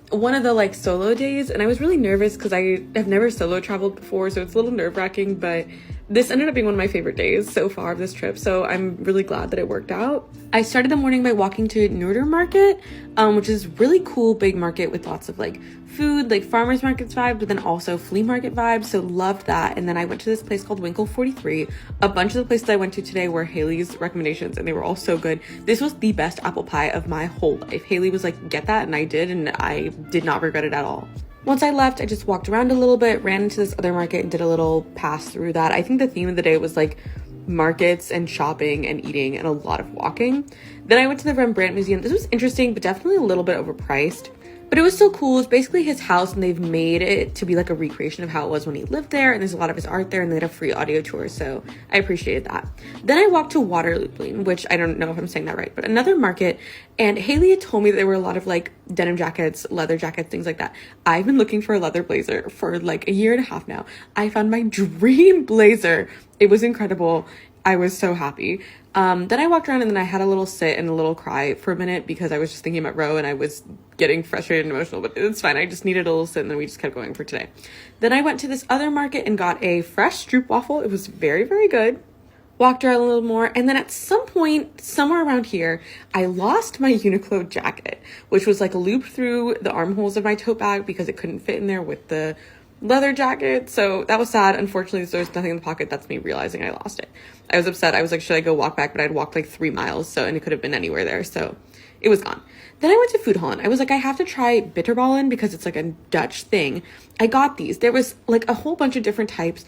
one of the like solo days and I was really nervous because I have never solo traveled before, so it's a little nerve-wracking, but this ended up being one of my favorite days so far of this trip, so I'm really glad that it worked out. I started the morning by walking to Noorder Market, which is really cool big market with lots of like food, like farmers markets vibe, but then also flea market vibes, so loved that. And then I went to this place called Winkle 43. A bunch of the places I went to today were Haley's recommendations and they were all so good. This was the best apple pie of my whole life. Haley was like, get that, and I did, and I did not regret it at all. Once I left, I just walked around a little bit, ran into this other market and did a little pass through that. I think the theme of the day was like markets and shopping and eating and a lot of walking. Then I went to the Rembrandt Museum. This was interesting, but definitely a little bit overpriced. But it was still cool. It's basically his house and they've made it to be like a recreation of how it was when he lived there. And there's a lot of his art there and they had a free audio tour. So I appreciated that. Then I walked to Waterloopling, which I don't know if I'm saying that right, but another market. And Haley had told me that there were a lot of like denim jackets, leather jackets, things like that. I've been looking for a leather blazer for like 1.5 years now. I found my dream blazer. It was incredible. I was so happy. Then I walked around and then I had a little sit and a little cry for a minute because I was just thinking about Roe and I was getting frustrated and emotional, but it's fine. I just needed a little sit and then we just kept going for today. Then I went to this other market and got a fresh stroop waffle. It was very, very good. Walked around a little more, and then at some point, somewhere around here, I lost my Uniqlo jacket, which was like looped through the armholes of my tote bag because it couldn't fit in there with the leather jacket. So that was sad. Unfortunately, there's nothing in the pocket. That's me realizing I lost it. I was upset. I was like, should I go walk back? But I'd walked like 3 miles, and it could have been anywhere there. So it was gone. Then I went to Food Holland. I was like, I have to try bitterballen because it's like a Dutch thing. I got these. There was like a whole bunch of different types.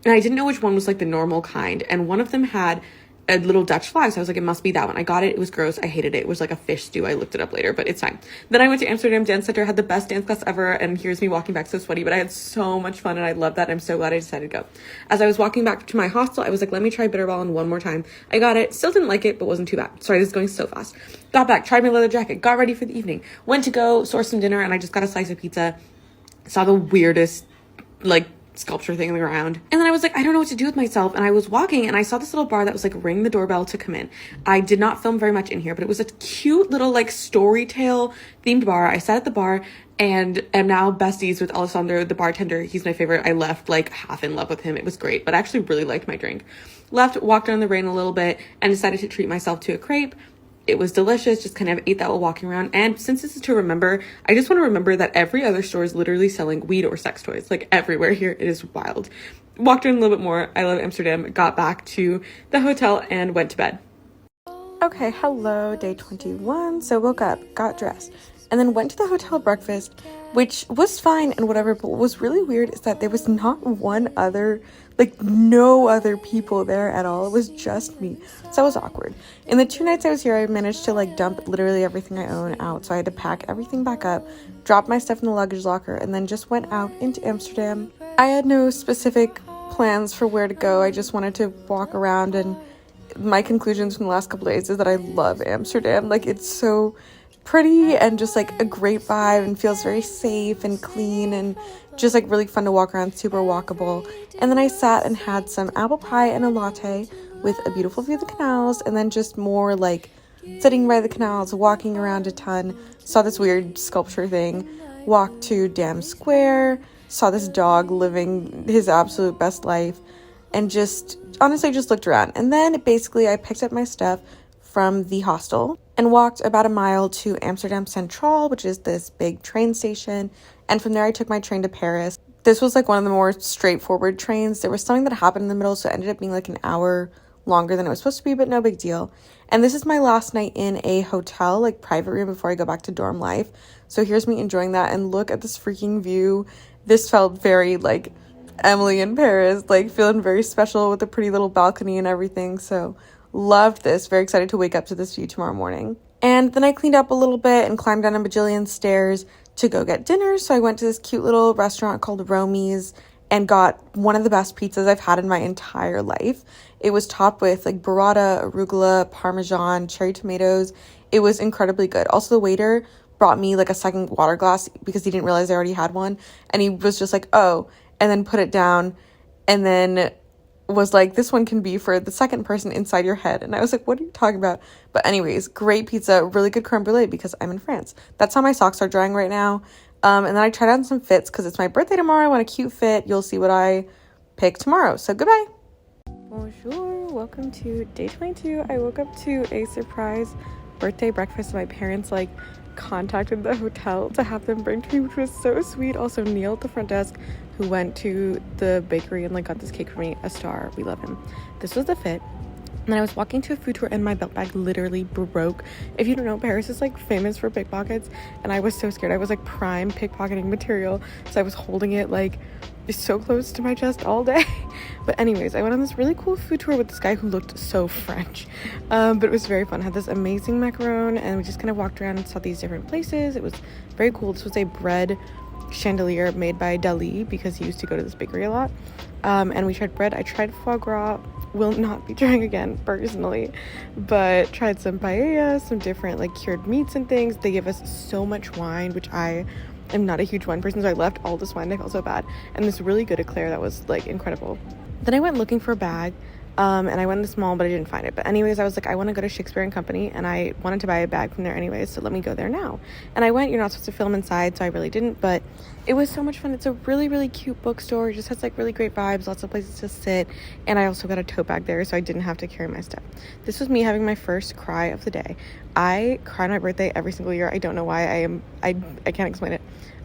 And I didn't know which one was like the normal kind. And one of them had a little Dutch flag. So I was like, it must be that one. I got it. It was gross. I hated it. It was like a fish stew. I looked it up later, but it's fine. Then I went to Amsterdam Dance Center, had the best dance class ever. And here's me walking back so sweaty, but I had so much fun and I love that. I'm so glad I decided to go. As I was walking back to my hostel, I was like, let me try bitterballen one more time. I got it. Still didn't like it, but wasn't too bad. Sorry, this is going so fast. Got back, tried my leather jacket, got ready for the evening. Went to go source some dinner and I just got a slice of pizza. Saw the weirdest, like, sculpture thing in the ground. And then I was like, I don't know what to do with myself. And I was walking and I saw this little bar that was like ring the doorbell to come in. I did not film very much in here, but it was a cute little like story tale themed bar. I sat at the bar and am now besties with Alessandro, the bartender. He's my favorite. I left like half in love with him. It was great, but I actually really liked my drink. Left, walked around the rain a little bit and decided to treat myself to a crepe. It was delicious, just kind of ate that while walking around. And since this is to remember, I just want to remember that every other store is literally selling weed or sex toys. Like everywhere here, it is wild. Walked around a little bit more. I love Amsterdam. Got back to the hotel and went to bed. Okay, hello, day 21. So woke up, got dressed, and then went to the hotel breakfast, which was fine and whatever, but what was really weird is that there was not one other, like no other people there at all. It was just me. So that was awkward. In the 2 nights I was here, I managed to like dump literally everything I own out. So I had to pack everything back up, drop my stuff in the luggage locker, and then just went out into Amsterdam. I had no specific plans for where to go. I just wanted to walk around, and my conclusions from the last couple days is that I love Amsterdam. Like it's so pretty and just like a great vibe and feels very safe and clean and just like really fun to walk around, super walkable. And then I sat and had some apple pie and a latte with a beautiful view of the canals, and then just more like sitting by the canals, walking around a ton, saw this weird sculpture thing, walked to Dam Square, saw this dog living his absolute best life, and just honestly just looked around. And then basically I picked up my stuff from the hostel and walked about a mile to Amsterdam Central, which is this big train station. And from there, I took my train to Paris. This was like one of the more straightforward trains. There was something that happened in the middle, so it ended up being like an hour longer than it was supposed to be, but no big deal. And this is my last night in a hotel, like private room, before I go back to dorm life. So here's me enjoying that, and look at this freaking view. This felt very like Emily in Paris, like feeling very special with a pretty little balcony and everything. So loved this. Very excited to wake up to this view tomorrow morning. And then I cleaned up a little bit and climbed down a bajillion stairs to go get dinner. So I went to this cute little restaurant called Romy's and got one of the best pizzas I've had in my entire life. It was topped with like burrata, arugula, parmesan, cherry tomatoes. It was incredibly good. Also, the waiter brought me like a second water glass because he didn't realize I already had one. And he was just like, oh, and then put it down and then was like, this one can be for the second person inside your head. And I was like, what are you talking about? But anyways, great pizza, really good creme brulee because I'm in France. That's how my socks are drying right now. And then I tried on some fits because it's my birthday tomorrow. I want a cute fit. You'll see what I pick tomorrow. So goodbye. Bonjour. Welcome to day 22. I woke up to a surprise birthday breakfast. My parents like contacted the hotel to have them bring to me, which was so sweet. Also, Neil at the front desk, who went to the bakery and like got this cake for me, a star. We love him. This was the fit. And then I was walking to a food tour and my belt bag literally broke. If you don't know, Paris is like famous for pickpockets, and I was so scared. I was like prime pickpocketing material, so I was holding it like so close to my chest all day. But anyways, I went on this really cool food tour with this guy who looked so French, but it was very fun. I had this amazing macaron, and we just kind of walked around and saw these different places. It was very cool. This was a bread chandelier made by Dali because he used to go to this bakery a lot. And we tried bread. I tried foie gras. Will not be trying again personally, but tried some paella, some different like cured meats and things. They give us so much wine, which I am not a huge wine person, so I left all this wine. I felt so bad. And this really good eclair that was like incredible. Then I went looking for a bag. And I went in this mall, but I didn't find it. But anyways, I was like, I want to go to Shakespeare & Company, and I wanted to buy a bag from there anyways, so let me go there now. And I went. You're not supposed to film inside, so I really didn't, but it was so much fun. It's a really, really cute bookstore. It just has like really great vibes, lots of places to sit, and I also got a tote bag there, so I didn't have to carry my stuff. This was me having my first cry of the day. I cry on my birthday every single year. I don't know why. I can't explain it.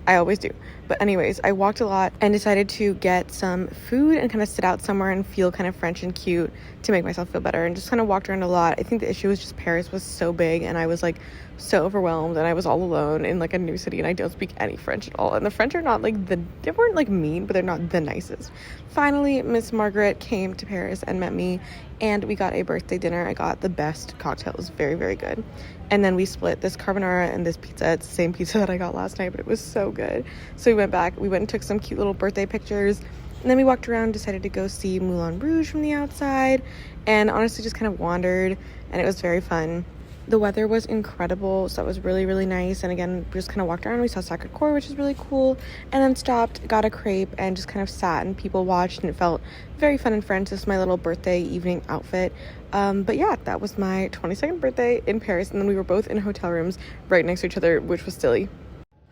I always do. But anyways, I walked a lot and decided to get some food and kind of sit out somewhere and feel kind of French and cute to make myself feel better, and just kind of walked around a lot. I think the issue was just Paris was so big and I was like so overwhelmed, and I was all alone in like a new city, and I don't speak any French at all. And the French are not like they weren't like mean, but they're not the nicest. Finally, Miss Margaret came to Paris and met me, and we got a birthday dinner. I got the best cocktail. It was very, very good. And then we split this carbonara and this pizza. It's the same pizza that I got last night, but it was so good. So we went back. We went and took some cute little birthday pictures. And then we walked around, decided to go see Moulin Rouge from the outside, and honestly just kind of wandered, and it was very fun. The weather was incredible, so it was really, really nice. And again, we just kind of walked around. We saw Sacré-Cœur, which is really cool, and then stopped, got a crepe, and just kind of sat and people watched, and it felt very fun and French. This is my little birthday evening outfit. But yeah, that was my 22nd birthday in Paris, and then we were both in hotel rooms right next to each other, which was silly.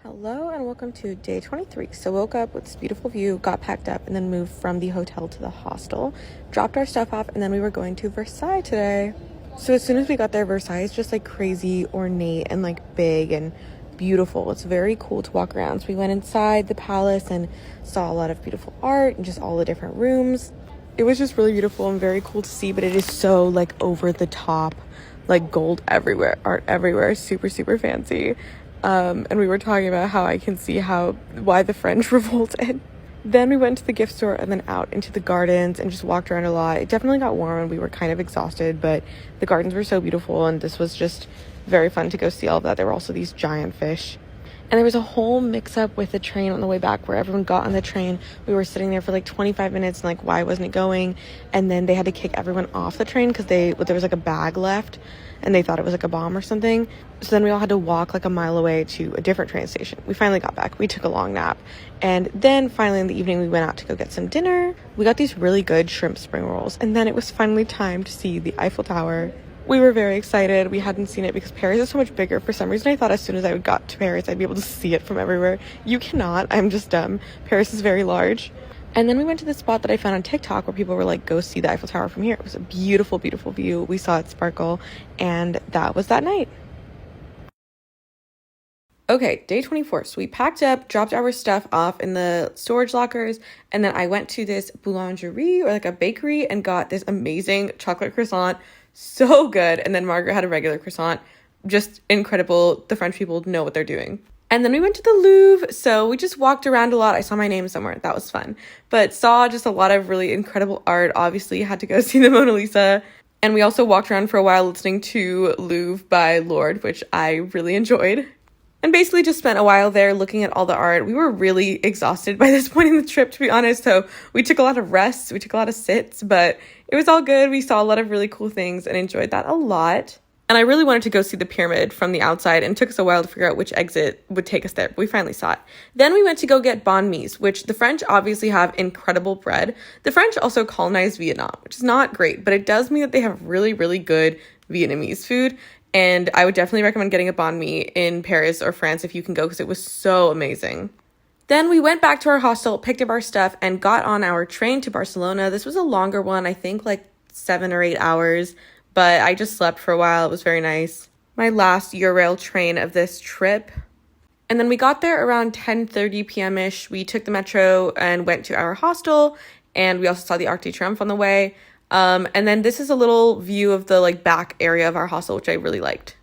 Hello and welcome to day 23. So woke up with this beautiful view, got packed up, and then moved from the hotel to the hostel, dropped our stuff off, and then we were going to Versailles today. So as soon as we got there, Versailles is just like crazy ornate and like big and beautiful. It's very cool to walk around. So we went inside the palace and saw a lot of beautiful art and just all the different rooms. It was just really beautiful and very cool to see, but it is so like over the top, like gold everywhere, art everywhere, super, super fancy. And we were talking about how I can see why the French revolted. Then we went to the gift store and then out into the gardens and just walked around a lot. It definitely got warm and we were kind of exhausted, but the gardens were so beautiful, and this was just very fun to go see all of that. There were also these giant fish. And there was a whole mix-up with the train on the way back where everyone got on the train. We were sitting there for like 25 minutes and like, why wasn't it going? And then they had to kick everyone off the train because there was like a bag left and they thought it was like a bomb or something. So then we all had to walk like a mile away to a different train station. We finally got back. We took a long nap. And then finally in the evening, we went out to go get some dinner. We got these really good shrimp spring rolls. And then it was finally time to see the Eiffel Tower. We were very excited. We hadn't seen it because Paris is so much bigger. For some reason, I thought as soon as I got to Paris, I'd be able to see it from everywhere. You cannot. I'm just dumb. Paris is very large. And then we went to this spot that I found on TikTok where people were like, go see the Eiffel Tower from here. It was a beautiful, beautiful view. We saw it sparkle, and that was that night. Okay, day 24. So we packed up, dropped our stuff off in the storage lockers, and then I went to this boulangerie or like a bakery and got this amazing chocolate croissant. So good. And then Margaret had a regular croissant. Just incredible. The French people know what they're doing. And then we went to the Louvre, so we just walked around a lot. I saw my name somewhere. That was fun. But saw just a lot of really incredible art. Obviously, had to go see the Mona Lisa. And we also walked around for a while listening to Louvre by Lorde, which I really enjoyed. And basically just spent a while there looking at all the art. We were really exhausted by this point in the trip, to be honest. So we took a lot of rests, we took a lot of sits, but it was all good. We saw a lot of really cool things and enjoyed that a lot. And I really wanted to go see the pyramid from the outside, and it took us a while to figure out which exit would take us there, but we finally saw it. Then we went to go get banh mi's, which the French obviously have incredible bread. The French also colonized Vietnam, which is not great, but it does mean that they have really, really good Vietnamese food. And I would definitely recommend getting a banh mi in Paris or France if you can go, because it was so amazing. Then we went back to our hostel, picked up our stuff, and got on our train to Barcelona. This was a longer one, I think like 7 or 8 hours, but I just slept for a while. It was very nice. My last Eurail train of this trip. And then we got there around 10:30 p.m.-ish. We took the metro and went to our hostel, and we also saw the Arc de Triomphe on the way. And then this is a little view of the like back area of our hostel, which I really liked.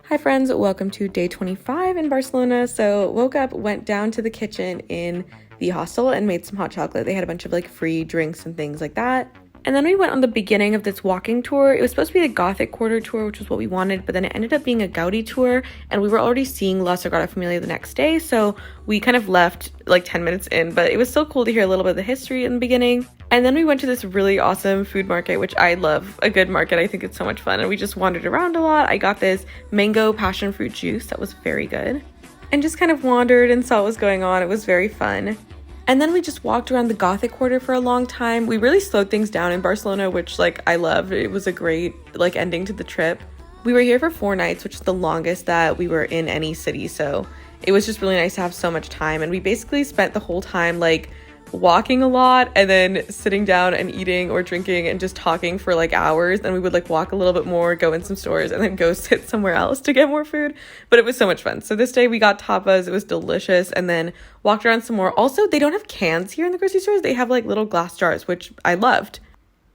Hi friends, welcome to day 25 in Barcelona. So woke up, went down to the kitchen in the hostel and made some hot chocolate. They had a bunch of like free drinks and things like that. And then we went on the beginning of this walking tour. It was supposed to be a Gothic quarter tour, which was what we wanted, but then it ended up being a Gaudi tour, and we were already seeing La Sagrada Familia the next day, so we kind of left like 10 minutes in, but it was still cool to hear a little bit of the history in the beginning. And then we went to this really awesome food market, which I love. A good market, I think it's so much fun, and we just wandered around a lot. I got this mango passion fruit juice that was very good, and just kind of wandered and saw what was going on. It was very fun. And then we just walked around the Gothic quarter for a long time. We really slowed things down in Barcelona, which like I loved. It was a great like ending to the trip. We were here for 4 nights, which is the longest that we were in any city. So it was just really nice to have so much time. And we basically spent the whole time like walking a lot and then sitting down and eating or drinking and just talking for like hours. And we would like walk a little bit more, go in some stores, and then go sit somewhere else to get more food. But it was so much fun. So this day we got tapas. It was delicious. And then walked around some more. Also, they don't have cans here in the grocery stores. They have like little glass jars, which I loved.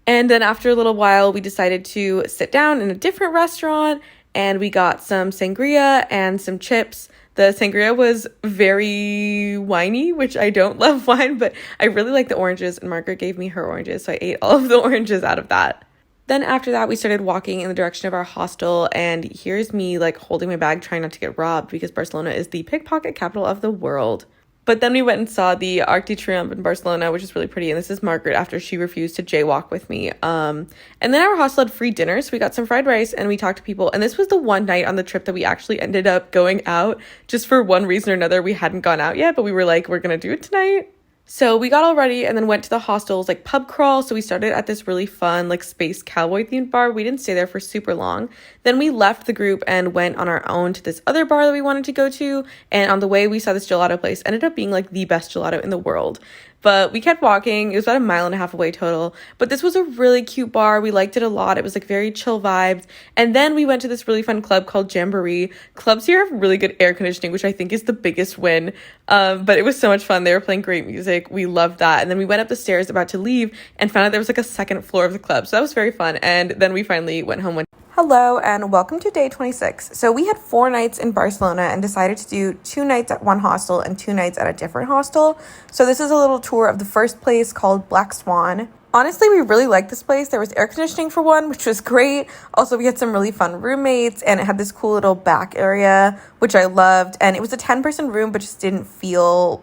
And then after a little while, we decided to sit down in a different restaurant, and we got some sangria and some chips. The sangria was very winey, which I don't love wine, but I really like the oranges, and Margaret gave me her oranges, so I ate all of the oranges out of that. Then after that, we started walking in the direction of our hostel, and here's me like holding my bag, trying not to get robbed, because Barcelona is the pickpocket capital of the world. But then we went and saw the Arc de Triomphe in Barcelona, which is really pretty. And this is Margaret after she refused to jaywalk with me. And then our hostel had free dinner. So we got some fried rice and we talked to people. And this was the one night on the trip that we actually ended up going out. Just for one reason or another, we hadn't gone out yet, but we were like, we're going to do it tonight. So we got all ready and then went to the hostel's like pub crawl. So we started at this really fun like space cowboy themed bar. We didn't stay there for super long. Then we left the group and went on our own to this other bar that we wanted to go to. And on the way we saw this gelato place. Ended up being like the best gelato in the world. But we kept walking. It was about 1.5 miles away total. But this was a really cute bar. We liked it a lot. It was like very chill vibes. And then we went to this really fun club called Jamboree. Clubs here have really good air conditioning, which I think is the biggest win. But it was so much fun. They were playing great music. We loved that. And then we went up the stairs about to leave and found out there was like a second floor of the club. So that was very fun. And then we finally went home. Hello and welcome to day 26. So we had 4 nights in Barcelona and decided to do 2 nights at one hostel and 2 nights at a different hostel. So this is a little tour of the first place called Black Swan. Honestly, we really liked this place. There was air conditioning for one, which was great. Also, we had some really fun roommates and it had this cool little back area, which I loved. And it was a 10-person room, but just didn't feel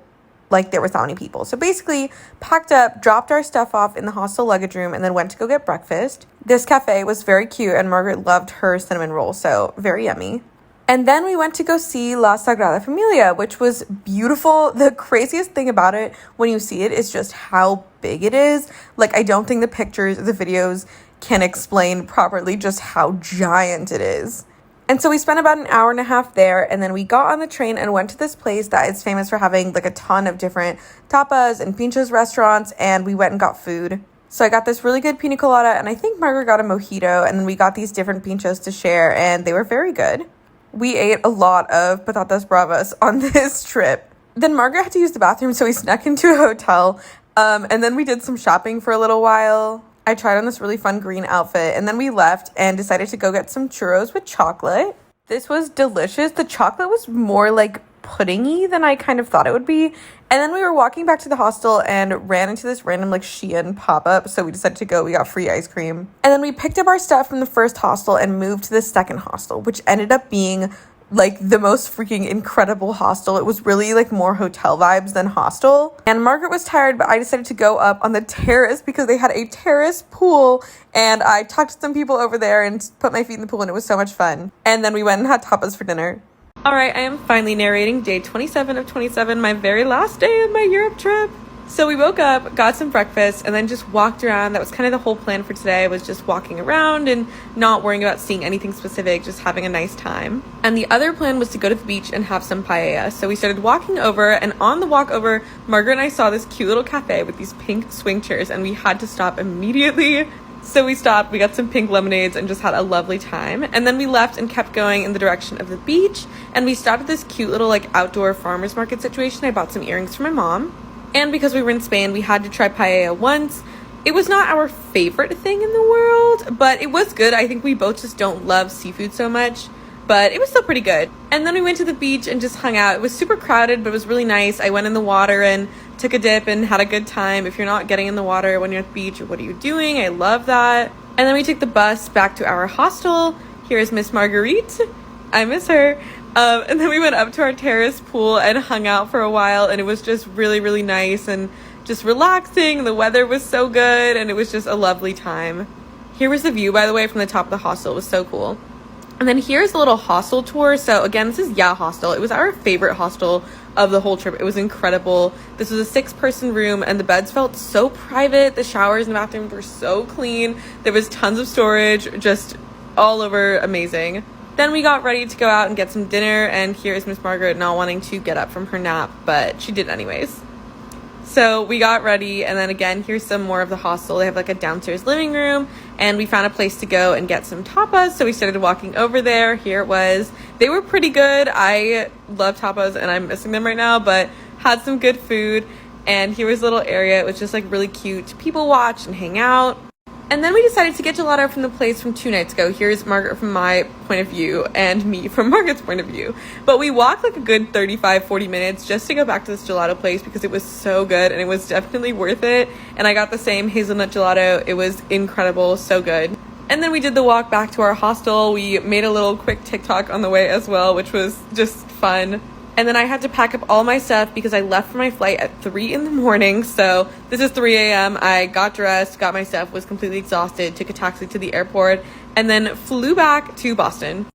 like there was that many people. So basically packed up, dropped our stuff off in the hostel luggage room, and then went to go get breakfast. This cafe was very cute and Margaret loved her cinnamon roll, so very yummy. And then we went to go see La Sagrada Familia, which was beautiful. The craziest thing about it when you see it is just how big it is. Like, I don't think the pictures or the videos can explain properly just how giant it is. And so we spent about 1.5 hours there, and then we got on the train and went to this place that is famous for having like a ton of different tapas and pinchos restaurants, and we went and got food. So I got this really good pina colada, and I think Margaret got a mojito, and then we got these different pinchos to share, and they were very good. we ate a lot of patatas bravas on this trip. Then Margaret had to use the bathroom, so we snuck into a hotel. And then we did some shopping for a little while. I tried on this really fun green outfit, and then we left and decided to go get some churros with chocolate. This was delicious. The chocolate was more like puddingy than I kind of thought it would be. And then we were walking back to the hostel and ran into this random like Shein pop-up, so we decided to go. We got free ice cream. And then we picked up our stuff from the first hostel and moved to the second hostel, which ended up being like the most freaking incredible hostel. It was really like more hotel vibes than hostel. And Margaret was tired, but I decided to go up on the terrace because they had a terrace pool, and I talked to some people over there and put my feet in the pool, and it was so much fun. And then we went and had tapas for dinner. All right, I am finally narrating day 27 of 27, my very last day of my Europe trip. So we woke up, got some breakfast, and then just walked around. That was kind of the whole plan for today, was just walking around and not worrying about seeing anything specific, just having a nice time. And the other plan was to go to the beach and have some paella. So we started walking over, and on the walk over, Margaret and I saw this cute little cafe with these pink swing chairs, and we had to stop immediately. So we stopped, we got some pink lemonades and just had a lovely time. And then we left and kept going in the direction of the beach, and we stopped at this cute little like outdoor farmer's market situation. I bought some earrings for my mom. And because we were in Spain, we had to try paella once. It was not our favorite thing in the world, but it was good. I think we both just don't love seafood so much, but it was still pretty good. And then we went to the beach and just hung out. It was super crowded, but it was really nice. I went in the water and took a dip and had a good time. If you're not getting in the water when you're at the beach, what are you doing? I love that. And then we took the bus back to our hostel. Here's Miss Marguerite. I miss her. And then we went up to our terrace pool and hung out for a while, and it was just really, really nice and just relaxing. The weather was so good, and it was just a lovely time. Here was the view, by the way, from the top of the hostel. It was so cool. And then here's a little hostel tour. So again, this is Ya Hostel. It was our favorite hostel of the whole trip. It was incredible. This was a 6-person room, and the beds felt so private. The showers and bathrooms were so clean. There was tons of storage, just all over amazing. Then we got ready to go out and get some dinner, and here's Miss Margaret not wanting to get up from her nap, but she did anyways. So we got ready, and then again, here's some more of the hostel. They have like a downstairs living room, and we found a place to go and get some tapas, so we started walking over there. Here it was. They were pretty good. I love tapas, and I'm missing them right now, but had some good food. And here was a little area. It was just like really cute to people watch and hang out. And then we decided to get gelato from the place from 2 nights ago. Here's Margaret from my point of view and me from Margaret's point of view. But we walked like a good 35-40 minutes just to go back to this gelato place because it was so good and it was definitely worth it. And I got the same hazelnut gelato. It was incredible, so good. And then we did the walk back to our hostel. We made a little quick TikTok on the way as well, which was just fun. And then I had to pack up all my stuff because I left for my flight at 3 in the morning. So this is 3 a.m. I got dressed, got my stuff, was completely exhausted, took a taxi to the airport, and then flew back to Boston.